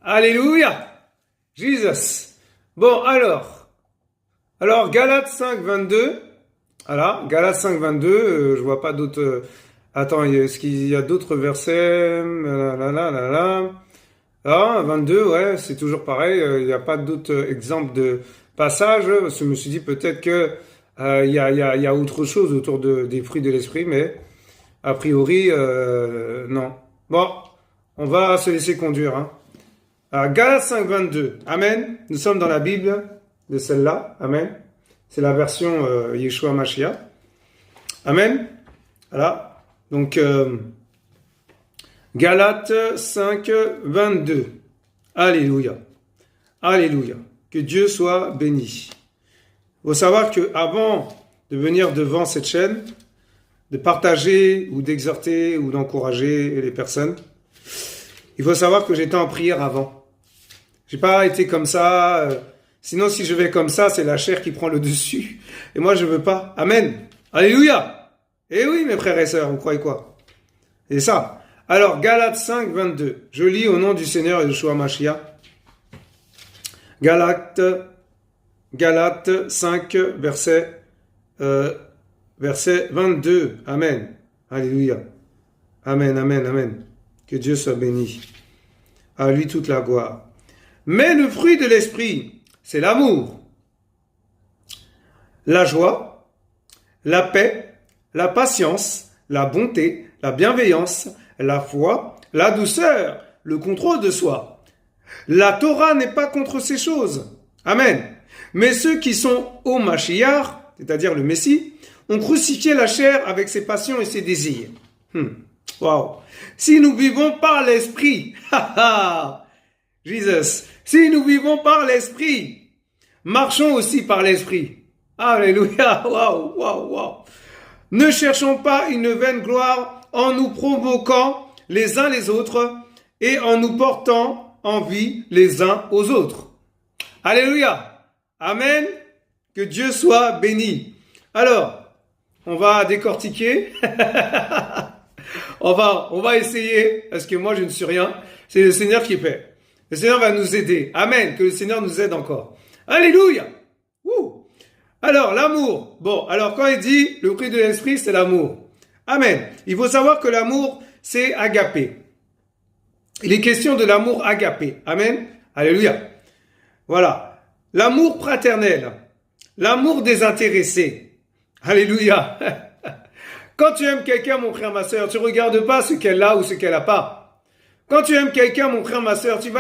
Alléluia. Jesus. Bon, Galates 5, 22. Voilà, Galates 5, 22. Je vois pas d'autres. Attends, est-ce qu'il y a d'autres versets? Ah, 22, ouais, c'est toujours pareil. Il n'y a pas d'autres exemples de passages. Parce que je me suis dit peut-être que il y a autre chose autour des fruits de l'esprit, mais a priori, non. Bon, on va se laisser conduire. Hein. Galates 5, 22. Amen. Nous sommes dans la Bible de celle-là. Amen. C'est la version Yeshua Mashiach. Amen. Voilà. Donc, Galates 5, 22. Alléluia. Alléluia. Que Dieu soit béni. Il faut savoir que avant de venir devant cette chaîne, de partager ou d'exhorter ou d'encourager les personnes, il faut savoir que j'étais en prière avant. J'ai pas été comme ça. Sinon, si je vais comme ça, c'est la chair qui prend le dessus. Et moi, je veux pas. Amen. Alléluia. Eh oui, mes frères et sœurs, vous croyez quoi? C'est ça. Alors, Galates 5, 22. Je lis au nom du Seigneur Yeshua Mashiach. Galates 5, verset 22. Amen. Alléluia. Amen, amen, amen. Que Dieu soit béni. À lui toute la gloire. Mais le fruit de l'esprit, c'est l'amour, la joie, la paix, la patience, la bonté, la bienveillance, la foi, la douceur, le contrôle de soi. La Torah n'est pas contre ces choses. Amen. Mais ceux qui sont au Mashiach, c'est-à-dire le Messie, ont crucifié la chair avec ses passions et ses désirs. Wow. Si nous vivons par l'esprit, Jesus, si nous vivons par l'esprit, marchons aussi par l'esprit. Alléluia. Wow, wow, wow. Ne cherchons pas une vaine gloire en nous provoquant les uns les autres et en nous portant envie les uns aux autres. Alléluia. Amen. Que Dieu soit béni. Alors, on va décortiquer. on va essayer, parce que moi je ne suis rien. C'est le Seigneur qui fait. Le Seigneur va nous aider. Amen. Que le Seigneur nous aide encore. Alléluia. Alors, l'amour. Bon, alors quand il dit le fruit de l'esprit, c'est l'amour. Amen. Il faut savoir que l'amour, c'est agapé. Il est question de l'amour agapé. Amen. Alléluia. Voilà. L'amour fraternel. L'amour désintéressé. Alléluia. Quand tu aimes quelqu'un, mon frère, ma sœur, tu regardes pas ce qu'elle a ou ce qu'elle a pas. Quand tu aimes quelqu'un, mon frère, ma sœur, tu vas